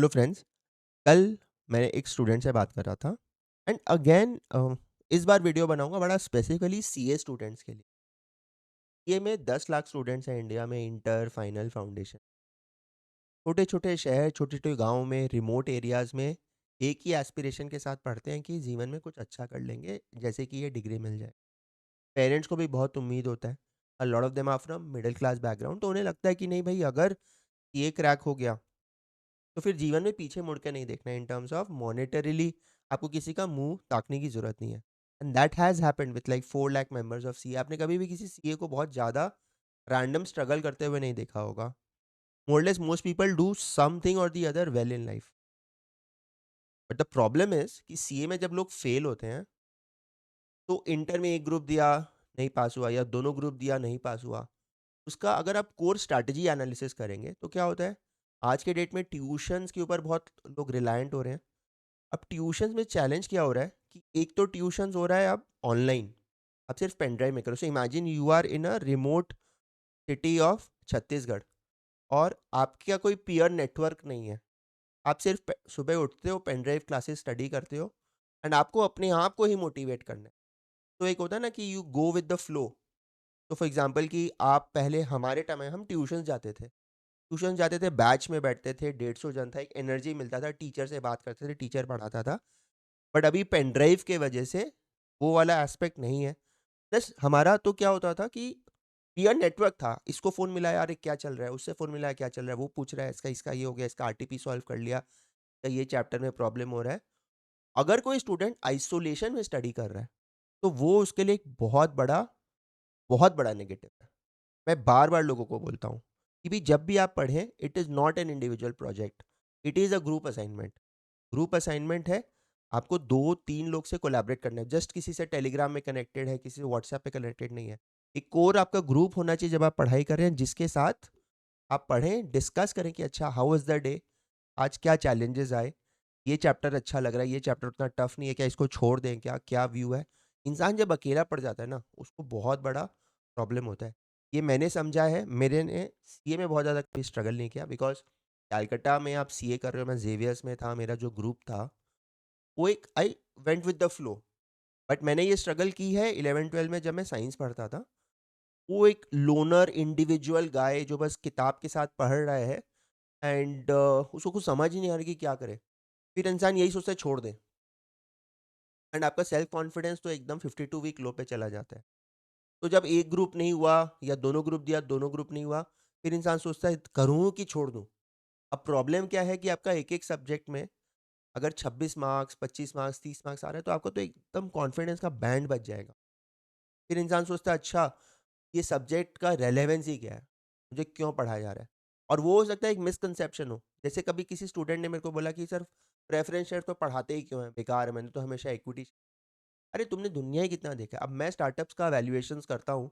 Hello friends. कल मैं एक स्टूडेंट से बात कर रहा था एंड अगेन इस बार वीडियो बनाऊंगा बड़ा स्पेसिफिकली सीए स्टूडेंट्स के लिए। ये में 10 लाख स्टूडेंट्स हैं इंडिया में, इंटर फाइनल फाउंडेशन। छोटे छोटे शहर, छोटे छोटे गाँव में, रिमोट एरियाज में एक ही एस्पिरेशन के साथ पढ़ते हैं कि जीवन में कुछ अच्छा कर लेंगे, जैसे कि ये डिग्री मिल जाए। पेरेंट्स को भी बहुत उम्मीद होता है। A lot of them are from middle class background, तो उन्हें लगता है कि नहीं भाई, अगर ये क्रैक हो गया तो फिर जीवन में पीछे मुड़ के नहीं देखना है। इन टर्म्स ऑफ मॉनेटरीली आपको किसी का मुंह ताकने की जरूरत नहीं है। And that has happened with like 4 lakh members of CA. आपने कभी भी किसी सीए को बहुत ज़्यादा रैंडम स्ट्रगल करते हुए नहीं देखा होगा। मोरलेस मोस्ट पीपल डू समथिंग और the other well in life. But the problem is कि सीए में जब लोग फेल होते हैं तो इंटर में एक ग्रुप दिया, नहीं पास हुआ, या दोनों ग्रुप दिया, नहीं पास हुआ। उसका अगर आप कोर स्ट्रैटेजी एनालिसिस करेंगे तो क्या होता है, आज के डेट में ट्यूशंस के ऊपर बहुत लोग रिलायंट हो रहे हैं। अब ट्यूशंस में चैलेंज क्या हो रहा है कि एक तो ट्यूशंस हो रहा है अब ऑनलाइन। आप सिर्फ पेन ड्राइव में करो। So imagine you are in a remote city of Chhattisgarh और आपका कोई पीयर नेटवर्क नहीं है। आप सिर्फ सुबह उठते हो, पेन ड्राइव क्लासेस स्टडी करते हो एंड आपको अपने आप को ही मोटिवेट करना है। तो एक होता है ना कि you go with the flow. तो फॉर एग्जाम्पल कि आप पहले, हमारे टाइम में हम ट्यूशन जाते थे। ट्यूशन जाते थे, बैच में बैठते थे, 150 जन था, एक एनर्जी मिलता था, टीचर से बात करते थे, टीचर पढ़ाता था। बट अभी पेन ड्राइव के वजह से वो वाला एस्पेक्ट नहीं है। प्लस हमारा तो क्या होता था कि पीयर नेटवर्क था। इसको फ़ोन मिला यार, ये क्या चल रहा है, उससे फ़ोन मिला है, क्या चल रहा है, वो पूछ रहा है, इसका इसका ये हो गया, इसका आरटीपी सॉल्व कर लिया, या ये चैप्टर में प्रॉब्लम हो रहा है। अगर कोई स्टूडेंट आइसोलेशन में स्टडी कर रहा है तो वो उसके लिए एक बहुत बड़ा नेगेटिव है। मैं बार बार लोगों को बोलता हूँ कि भी जब भी आप पढ़ें, it is not an individual project, it is a group assignment. Group assignment है, आपको 2-3 लोग से कोलैबोरेट करना है। जस्ट किसी से टेलीग्राम में कनेक्टेड है, किसी से व्हाट्सएप पे कनेक्टेड नहीं है। एक कोर आपका ग्रुप होना चाहिए जब आप पढ़ाई कर रहे हैं, जिसके साथ आप पढ़ें, डिस्कस करें कि अच्छा हाउ वाज़ द डे, आज क्या चैलेंजेस आए, ये चैप्टर अच्छा लग रहा है, ये चैप्टर उतना टफ नहीं है, क्या इसको छोड़ दें, क्या क्या व्यू है। इंसान जब अकेला पड़ जाता है ना, उसको बहुत बड़ा प्रॉब्लम होता है। ये मैंने समझा है। मेरे ने सीए में बहुत ज़्यादा कभी स्ट्रगल नहीं किया, बिकॉज कैलकटा में आप सीए कर रहे हो, मैं जेवियर्स में था, मेरा जो ग्रुप था वो एक, I went with the flow. But मैंने ये स्ट्रगल की है 11-12 में, जब मैं साइंस पढ़ता था। वो एक लोनर इंडिविजुअल गाय जो बस किताब के साथ पढ़ रहा है एंड उसको कुछ समझ ही नहीं आ रही कि क्या करे। फिर इंसान यही सोचता है छोड़ दे, एंड आपका सेल्फ कॉन्फिडेंस तो एकदम 52 वीक लो पे चला जाता है। तो जब एक ग्रुप नहीं हुआ या दोनों ग्रुप दिया, दोनों ग्रुप नहीं हुआ, फिर इंसान सोचता है करूँ कि छोड़ दूँ। अब प्रॉब्लम क्या है कि आपका एक एक सब्जेक्ट में अगर 26 मार्क्स, 25 मार्क्स, 30 मार्क्स आ रहे हैं तो आपका तो एकदम कॉन्फिडेंस का बैंड बच जाएगा। फिर इंसान सोचता है अच्छा, ये सब्जेक्ट का रेलेवेंस ही क्या है, मुझे क्यों पढ़ाया जा रहा है। और वो हो सकता है एक मिसकंसेप्शन हो। जैसे कभी किसी स्टूडेंट ने मेरे को बोला कि सर, प्रेफरेंस शेयर तो पढ़ाते ही क्यों है, बेकार है, मैंने तो हमेशा इक्विटी। अरे तुमने दुनिया ही कितना देखा है। अब मैं स्टार्टअप्स का वैल्यूएशंस करता हूँ,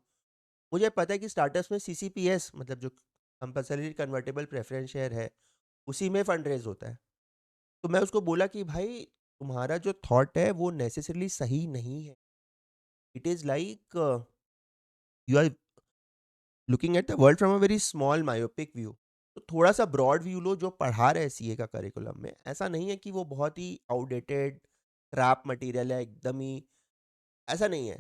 मुझे पता है कि स्टार्टअप्स में सीसीपीएस, मतलब जो कंपल्सरी कन्वर्टेबल प्रेफरेंस शेयर है, उसी में फंड रेज होता है। तो मैं उसको बोला कि भाई, तुम्हारा जो थॉट है वो नेसेसरली सही नहीं है। It is like you are looking at the world from a very small myopic view. तो थोड़ा सा ब्रॉड व्यू लो। जो पढ़ा रहे सीए का करिकुलम में, ऐसा नहीं है कि वो बहुत ही आउटडेटेड ट्रैप मटेरियल है एकदम ही, ऐसा नहीं है।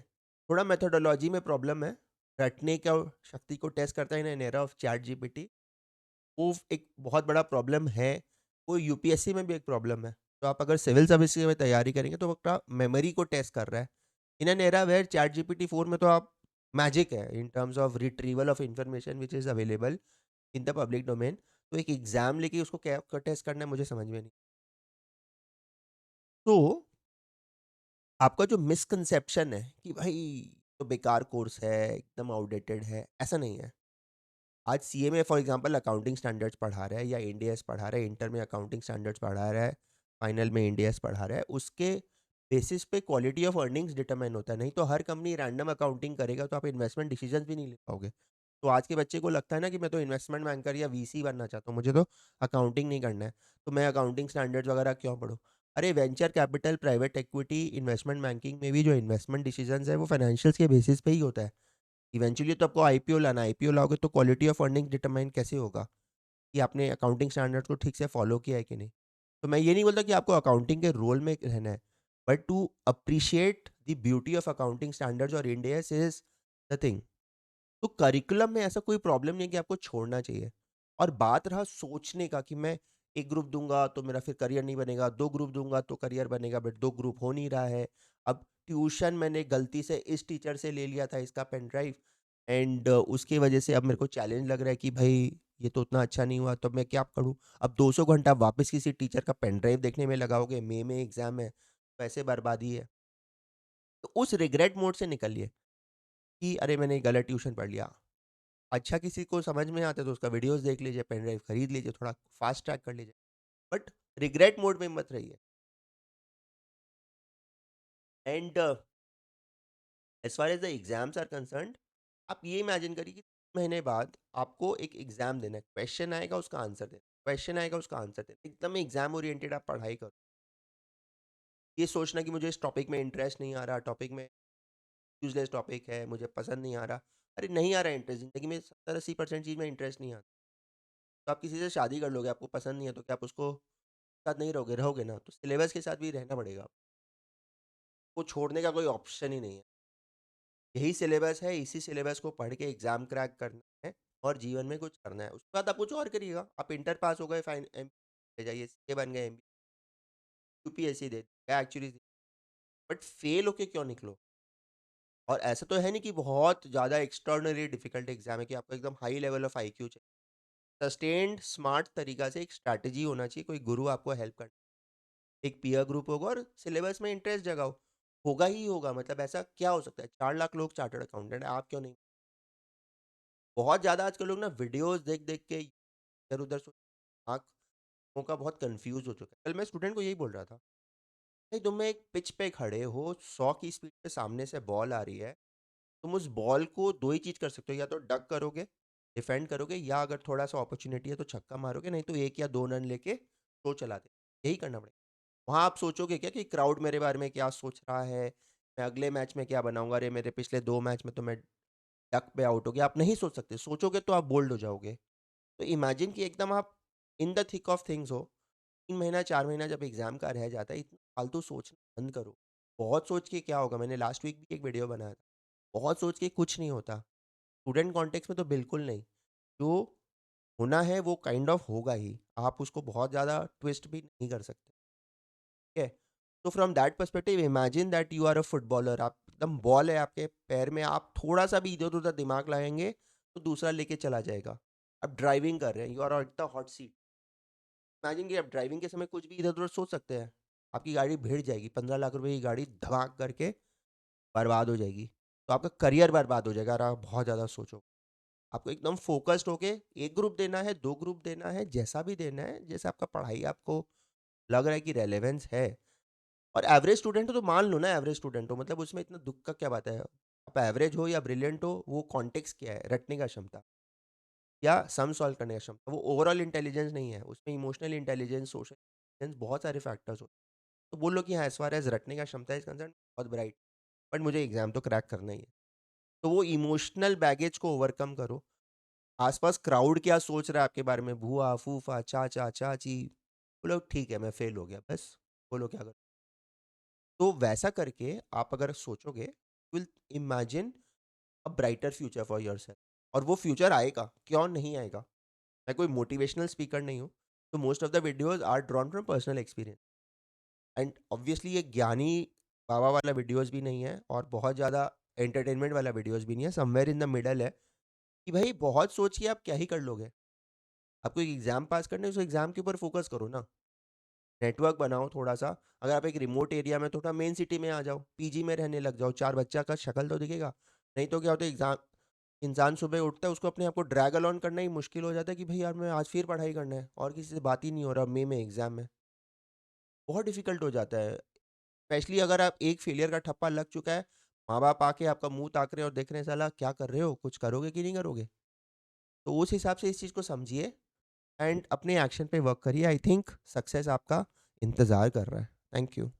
थोड़ा मेथोडोलॉजी में प्रॉब्लम है। रटने का शक्ति को टेस्ट करता है इन एरा ऑफ चैट जीपीटी, वो एक बहुत बड़ा प्रॉब्लम है। वो यूपीएससी में भी एक प्रॉब्लम है। तो आप अगर सिविल सर्विस में तैयारी करेंगे तो वो आपका मेमोरी को टेस्ट कर रहा है। In an era where chat GPT 4 में तो आप मैजिक है in terms of retrieval of information which is available in the public domain. तो एक एग्जाम लेके उसको क्या टेस्ट करना है, मुझे समझ में नहीं। तो आपका जो मिसकंसेप्शन है कि भाई तो बेकार कोर्स है, एकदम आउटडेटेड है, ऐसा नहीं है। आज सीए में फॉर एग्जांपल अकाउंटिंग स्टैंडर्ड्स पढ़ा रहा है, या इंडियस पढ़ा रहा है, इंटर में अकाउंटिंग स्टैंडर्ड्स पढ़ा रहा है, फाइनल में इंडियस पढ़ा रहा है, उसके बेसिस पे क्वालिटी ऑफ अर्निंग्स डिटरमाइन होता है। नहीं तो हर कंपनी रैंडम अकाउंटिंग करेगा तो आप इन्वेस्टमेंट डिसीजन भी नहीं ले पाओगे। तो आज के बच्चे को लगता है ना कि मैं तो इन्वेस्टमेंट बैंकर या वीसी बनना चाहता हूँ, मुझे तो अकाउंटिंग नहीं करना है, तो मैं अकाउंटिंग स्टैंडर्ड्स वगैरह क्यों पढूं। अरे venture capital, private equity, investment banking में भी जो इन्वेस्टमेंट डिसीजंस है वो फाइनेंशियल्स के बेसिस पे ही होता है। इवेंचुअली तो आपको आईपीओ लाना है, आईपीओ लाओगे तो क्वालिटी ऑफ अर्निंग डिटरमाइन कैसे होगा। कि आपने अकाउंटिंग स्टैंडर्ड्स को ठीक से फॉलो किया है कि नहीं। तो मैं ये नहीं बोलता कि आपको अकाउंटिंग के रोल में रहना है, but to appreciate the beauty of accounting standards और Ind AS is the thing. तो करिकुलम में ऐसा कोई प्रॉब्लम नहीं है कि आपको छोड़ना चाहिए। और बात रहा सोचने का कि मैं एक ग्रुप दूंगा तो मेरा फिर करियर नहीं बनेगा, दो ग्रुप दूंगा तो करियर बनेगा, बट दो ग्रुप हो नहीं रहा है। अब ट्यूशन मैंने गलती से इस टीचर से ले लिया था इसका पेन ड्राइव, एंड उसकी वजह से अब मेरे को चैलेंज लग रहा है कि भाई ये तो उतना अच्छा नहीं हुआ, तो मैं क्या करूँ। अब 200 घंटा वापस किसी टीचर का पेन ड्राइव देखने में लगाओगे, मई में एग्जाम है, पैसे बर्बादी है। तो उस रिग्रेट मोड से निकलिए कि अरे मैंने गलत ट्यूशन पढ़ लिया। अच्छा किसी को समझ में आता है तो उसका वीडियोस देख लीजिए, पेन ड्राइव खरीद लीजिए, थोड़ा फास्ट ट्रैक कर लीजिए, बट रिग्रेट मोड में मत रहिए। And as far as the exams are concerned, आप ये इमेजिन करिए कि 3 महीने बाद आपको एक एग्जाम देना है, क्वेश्चन आएगा उसका आंसर देना, क्वेश्चन आएगा उसका आंसर देना, एकदम एग्जाम ओरिएंटेड आप पढ़ाई करो। ये सोचना कि मुझे इस टॉपिक में इंटरेस्ट नहीं आ रहा, टॉपिक में यूजलेस टॉपिक है, मुझे पसंद नहीं आ रहा। अरे नहीं आ रहा है इंटरेस्ट, जिंदगी में 70-80% चीज़ में इंटरेस्ट नहीं आता। तो आप किसी से शादी कर लोगे, आपको पसंद नहीं है, तो क्या आप उसको साथ नहीं रहोगे, रहोगे ना, तो सिलेबस के साथ भी रहना पड़ेगा। वो छोड़ने का कोई ऑप्शन ही नहीं है। यही सिलेबस है, इसी सिलेबस को पढ़ के एग्जाम क्रैक करना है और जीवन में कुछ करना है। उसके बाद आप कुछ और करिएगा। आप इंटर पास हो गए, फाइन एम ले जाइए, सीए बन गए, एम यूपीएससी दे दिया एक्चुअली, बट फेल होके क्यों निकलो। और ऐसा तो है नहीं कि बहुत ज़्यादा एक्स्ट्राऑर्डिनरी डिफिकल्ट एग्जाम है कि आपको एकदम हाई लेवल ऑफ आईक्यू चाहिए। सस्टेन्ड स्मार्ट तरीका से एक स्ट्रैटेजी होना चाहिए, कोई गुरु आपको हेल्प कर, एक पीयर ग्रुप होगा और सिलेबस में इंटरेस्ट जगाओ। होगा ही होगा, मतलब ऐसा क्या हो सकता है, 4 लाख लोग चार्टर्ड अकाउंटेंट है, आप क्यों नहीं। बहुत ज़्यादा आजकल लोग ना वीडियोस देख देख के इधर उधर आँखों का बहुत कंफ्यूज हो चुका है। कल मैं स्टूडेंट को यही बोल रहा था, भाई तुम एक पिच पे खड़े हो, 100 की स्पीड पे सामने से बॉल आ रही है, तुम उस बॉल को दो ही चीज़ कर सकते हो, या तो डक करोगे, डिफेंड करोगे, या अगर थोड़ा सा अपॉर्चुनिटी है तो छक्का मारोगे, नहीं तो 1 या 2 रन लेके शो चला दे। यही करना पड़ेगा। वहाँ आप सोचोगे क्या कि क्राउड मेरे बारे में क्या सोच रहा है, मैं अगले मैच में क्या बनाऊंगा, अरे मेरे पिछले 2 मैच में तो मैं डक पे आउट हो गया। आप नहीं सोच सकते, सोचोगे तो आप बोल्ड हो जाओगे। तो इमेजिन कि एकदम आप in the thick of things हो, 3 महीना 4 महीना जब एग्जाम का रह जाता है, इतना फालतू सोचना बंद करो। बहुत सोच के क्या होगा, मैंने लास्ट वीक भी एक वीडियो बनाया था। बहुत सोच के कुछ नहीं होता, स्टूडेंट कॉन्टेक्स्ट में तो बिल्कुल नहीं। जो होना है वो काइंड ऑफ होगा ही, आप उसको बहुत ज़्यादा ट्विस्ट भी नहीं कर सकते। ठीक है। तो from that perspective imagine that you are a footballer, आप एकदम बॉल है आपके पैर में, आप थोड़ा सा भी इधर उधर दिमाग लगाएंगे तो दूसरा लेके चला जाएगा। आप ड्राइविंग कर रहे हैं, you are at the hot seat, imagine कि आप ड्राइविंग के समय कुछ भी इधर उधर सोच सकते हैं, आपकी गाड़ी भिड़ जाएगी, 15 लाख रुपए की गाड़ी धमाक करके बर्बाद हो जाएगी। तो आपका करियर बर्बाद हो जाएगा अगर आप बहुत ज़्यादा सोचो। आपको एकदम फोकस्ड होके एक ग्रुप देना है, 2 ग्रुप देना है, जैसा भी देना है, जैसे आपका पढ़ाई आपको लग रहा है कि रेलेवेंस है। और एवरेज स्टूडेंट हो तो मान लो ना, एवरेज स्टूडेंट हो, मतलब उसमें इतना दुख का क्या बात है। आप एवरेज हो या ब्रिलियंट हो, वो कॉन्टेक्स्ट क्या है, रटने का क्षमता या सम सॉल्व करने का क्षमता, वो ओवरऑल इंटेलिजेंस नहीं है, उसमें इमोशनल इंटेलिजेंस, सोशल इंटेलिजेंस, बहुत सारे फैक्टर्स होते हैं। तो बोलो कि हाँ एज फार एज रटने का क्षमता इज कंसर्न बहुत ब्राइट, बट मुझे एग्जाम तो क्रैक करना ही है। तो वो इमोशनल बैगेज को ओवरकम करो। आसपास क्राउड क्या सोच रहा है आपके बारे में, भूआ फूफा चाचा चाची, बोलो ठीक है मैं फेल हो गया, बस बोलो क्या करो। तो वैसा करके आप अगर सोचोगे, will imagine a brighter future for yourself. और वो फ्यूचर आएगा, क्यों नहीं आएगा। मैं कोई मोटिवेशनल स्पीकर नहीं हूँ, तो most of the videos are drawn from personal experience. And obviously ये ज्ञानी बाबा वाला वीडियोज भी नहीं है और बहुत ज़्यादा एंटरटेनमेंट वाला वीडियोज भी नहीं है, समवेयर इन द मिडल है। कि भाई बहुत सोच के आप क्या ही कर लोगे। आपको एक एग्जाम पास करना है, उस एग्जाम के ऊपर फोकस करो ना। नेटवर्क बनाओ थोड़ा सा। अगर आप एक रिमोट एरिया में, थोड़ा मेन सिटी में आ जाओ, पीजी में रहने लग जाओ, 4 बच्चा का शक्ल तो दिखेगा। नहीं तो क्या होता है, एग्जाम इंसान सुबह उठता है, उसको अपने आप को ड्रैग अलॉन करना ही मुश्किल हो जाता है कि भाई यार मैं आज फिर पढ़ाई करना है और किसी से बात ही नहीं हो रहा, मई में एग्जाम है। बहुत डिफिकल्ट हो जाता है, स्पेशली अगर आप एक फेलियर का ठप्पा लग चुका है, माँ बाप आके आपका मुंह ताक रहे हैं और देख रहे हैं साला क्या कर रहे हो, कुछ करोगे कि नहीं करोगे। तो उस हिसाब से इस चीज़ को समझिए एंड अपने एक्शन पे वर्क करिए। आई थिंक सक्सेस आपका इंतज़ार कर रहा है। Thank you.